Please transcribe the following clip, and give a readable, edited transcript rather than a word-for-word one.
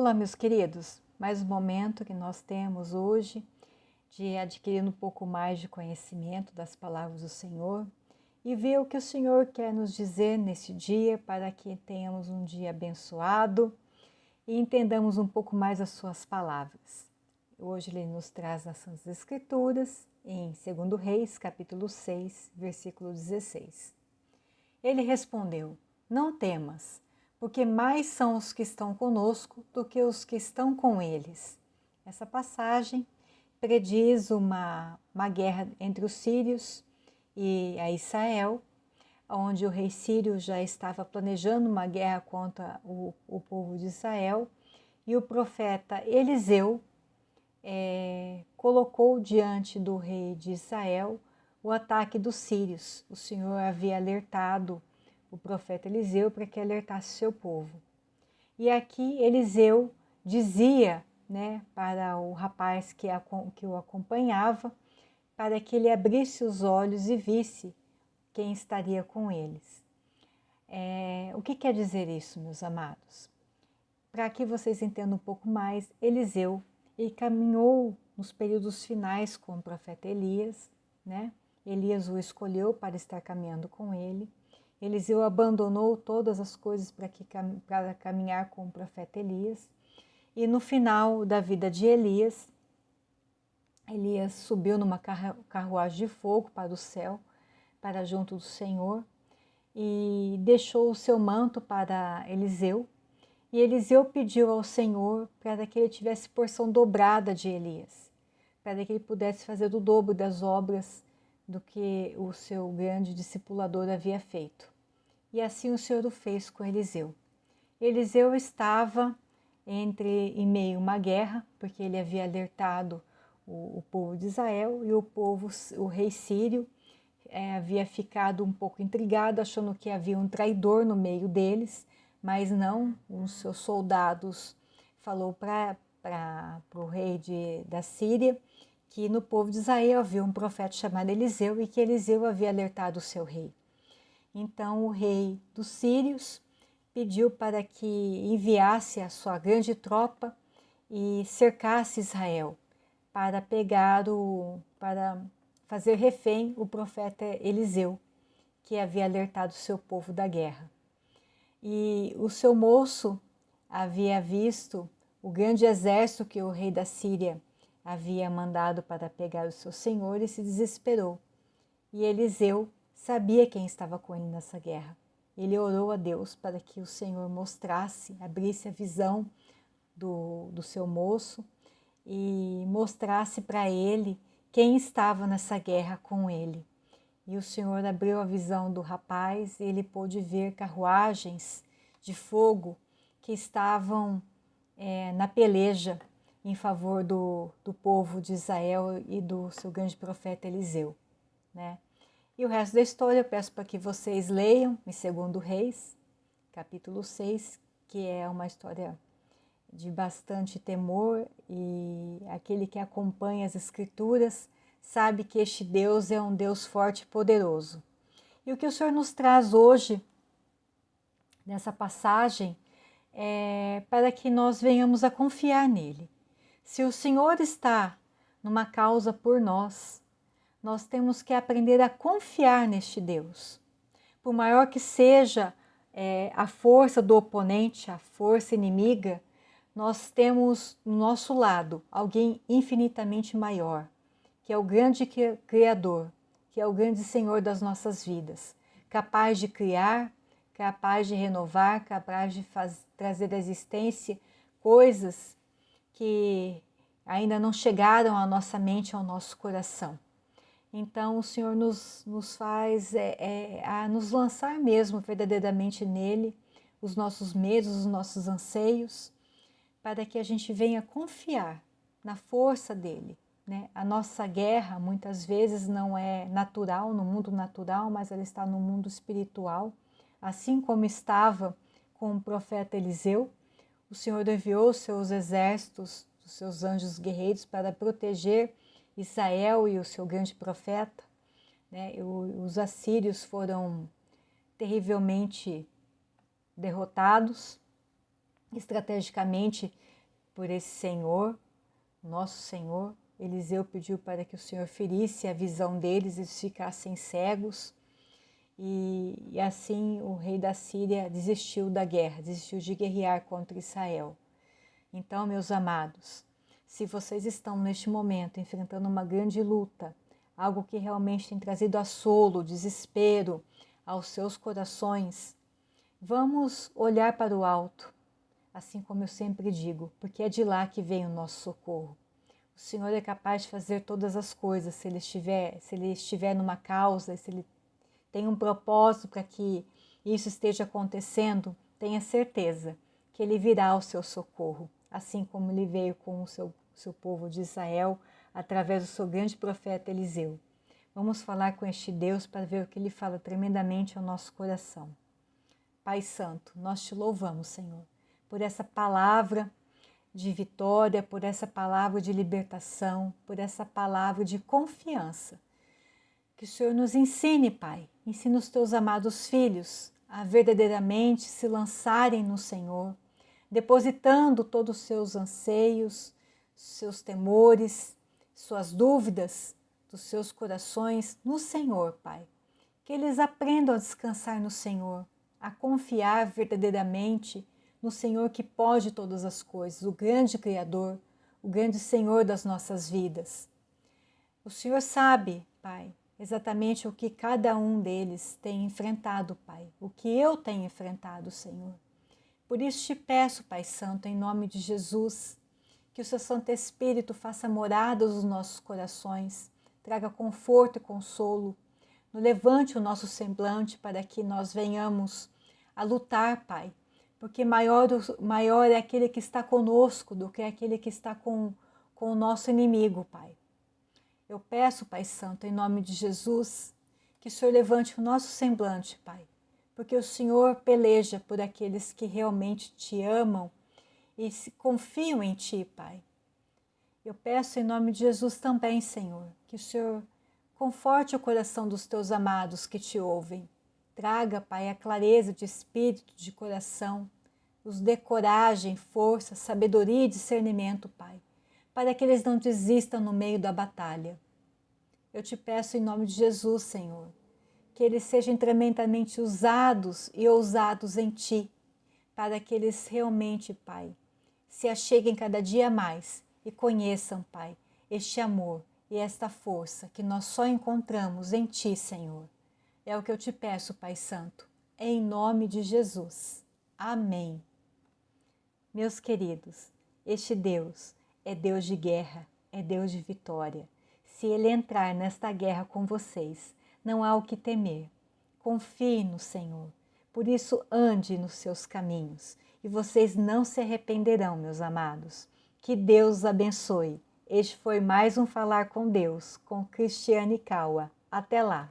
Olá, meus queridos, mais um momento que nós temos hoje de adquirir um pouco mais de conhecimento das palavras do Senhor e ver o que o Senhor quer nos dizer nesse dia para que tenhamos um dia abençoado e entendamos um pouco mais as suas palavras. Hoje ele nos traz nas Santas Escrituras, em 2 Reis, capítulo 6, versículo 16. Ele respondeu: Não temas, porque mais são os que estão conosco do que os que estão com eles. Essa passagem prediz uma guerra entre os sírios e a Israel, onde o rei sírio já estava planejando uma guerra contra o povo de Israel, e o profeta Eliseu colocou diante do rei de Israel o ataque dos sírios. O Senhor havia alertado o profeta Eliseu para que alertasse seu povo. E aqui Eliseu dizia, para o rapaz que o acompanhava, para que ele abrisse os olhos e visse quem estaria com eles. O que quer dizer isso, meus amados? Para que vocês entendam um pouco mais, Eliseu ele caminhou nos períodos finais com o profeta Elias, Elias o escolheu para estar caminhando com ele. Eliseu abandonou todas as coisas para caminhar com o profeta Elias. E no final da vida de Elias, Elias subiu numa carruagem de fogo para o céu, para junto do Senhor, e deixou o seu manto para Eliseu. E Eliseu pediu ao Senhor para que ele tivesse porção dobrada de Elias, para que ele pudesse fazer o dobro das obras do que o seu grande discipulador havia feito. E assim o Senhor o fez com Eliseu. Eliseu estava em meio a uma guerra, porque ele havia alertado o povo de Israel, e o rei sírio havia ficado um pouco intrigado, achando que havia um traidor no meio deles, mas não, os seus soldados falou para o rei da Síria que no povo de Israel havia um profeta chamado Eliseu e que Eliseu havia alertado o seu rei. Então o rei dos sírios pediu para que enviasse a sua grande tropa e cercasse Israel para para fazer refém o profeta Eliseu, que havia alertado o seu povo da guerra. E o seu moço havia visto o grande exército que o rei da Síria havia mandado para pegar o seu senhor e se desesperou. E Eliseu sabia quem estava com ele nessa guerra. Ele orou a Deus para que o Senhor abrisse a visão do seu moço e mostrasse para ele quem estava nessa guerra com ele. E o Senhor abriu a visão do rapaz e ele pôde ver carruagens de fogo que estavam na peleja em favor do povo de Israel e do seu grande profeta Eliseu. E o resto da história eu peço para que vocês leiam em 2 Reis, capítulo 6, que é uma história de bastante temor, e aquele que acompanha as Escrituras sabe que este Deus é um Deus forte e poderoso. E o que o Senhor nos traz hoje, nessa passagem, é para que nós venhamos a confiar nele. Se o Senhor está numa causa por nós temos que aprender a confiar neste Deus. Por maior que seja a força do oponente, a força inimiga, nós temos no nosso lado alguém infinitamente maior, que é o grande Criador, que é o grande Senhor das nossas vidas, capaz de criar, capaz de renovar, capaz de trazer à existência coisas que ainda não chegaram à nossa mente, ao nosso coração. Então o Senhor nos faz a nos lançar mesmo verdadeiramente nele, os nossos medos, os nossos anseios, para que a gente venha confiar na força dele. A nossa guerra muitas vezes não é natural, no mundo natural, mas ela está no mundo espiritual. Assim como estava com o profeta Eliseu, o Senhor enviou os seus exércitos, os seus anjos guerreiros para proteger Israel e o seu grande profeta. Os assírios foram terrivelmente derrotados, estrategicamente por esse Senhor, nosso Senhor. Eliseu pediu para que o Senhor ferisse a visão deles, eles ficassem cegos. E assim o rei da Síria desistiu da guerra, desistiu de guerrear contra Israel. Então, meus amados, se vocês estão neste momento enfrentando uma grande luta, algo que realmente tem trazido assolo, desespero aos seus corações, vamos olhar para o alto, assim como eu sempre digo, porque é de lá que vem o nosso socorro. O Senhor é capaz de fazer todas as coisas, se Ele estiver numa causa, se Ele tem um propósito para que isso esteja acontecendo, tenha certeza que Ele virá ao seu socorro, assim como Ele veio com o seu povo de Israel, através do seu grande profeta Eliseu. Vamos falar com este Deus para ver o que Ele fala tremendamente ao nosso coração. Pai Santo, nós te louvamos, Senhor, por essa palavra de vitória, por essa palavra de libertação, por essa palavra de confiança. Que o Senhor nos ensine, Pai, ensine os teus amados filhos a verdadeiramente se lançarem no Senhor, depositando todos os seus anseios, seus temores, suas dúvidas dos seus corações no Senhor, Pai. Que eles aprendam a descansar no Senhor, a confiar verdadeiramente no Senhor que pode todas as coisas, o grande Criador, o grande Senhor das nossas vidas. O Senhor sabe, Pai, exatamente o que cada um deles tem enfrentado, Pai, o que eu tenho enfrentado, Senhor. Por isso te peço, Pai Santo, em nome de Jesus, que o seu Santo Espírito faça morada nos nossos corações, traga conforto e consolo, nos levante o nosso semblante para que nós venhamos a lutar, Pai, porque maior é aquele que está conosco do que aquele que está com o nosso inimigo, Pai. Eu peço, Pai Santo, em nome de Jesus, que o Senhor levante o nosso semblante, Pai, porque o Senhor peleja por aqueles que realmente te amam e confiam em Ti, Pai. Eu peço em nome de Jesus também, Senhor, que o Senhor conforte o coração dos Teus amados que Te ouvem. Traga, Pai, a clareza de espírito, de coração, os dê coragem, força, sabedoria e discernimento, Pai, para que eles não desistam no meio da batalha. Eu te peço em nome de Jesus, Senhor, que eles sejam tremendamente usados e ousados em Ti, para que eles realmente, Pai, se acheguem cada dia mais e conheçam, Pai, este amor e esta força que nós só encontramos em Ti, Senhor. É o que eu te peço, Pai Santo, em nome de Jesus. Amém. Meus queridos, este Deus é Deus de guerra, é Deus de vitória. Se Ele entrar nesta guerra com vocês, não há o que temer. Confie no Senhor. Por isso, ande nos seus caminhos e vocês não se arrependerão, meus amados. Que Deus os abençoe. Este foi mais um Falar com Deus, com Cristiane Kawa. Até lá!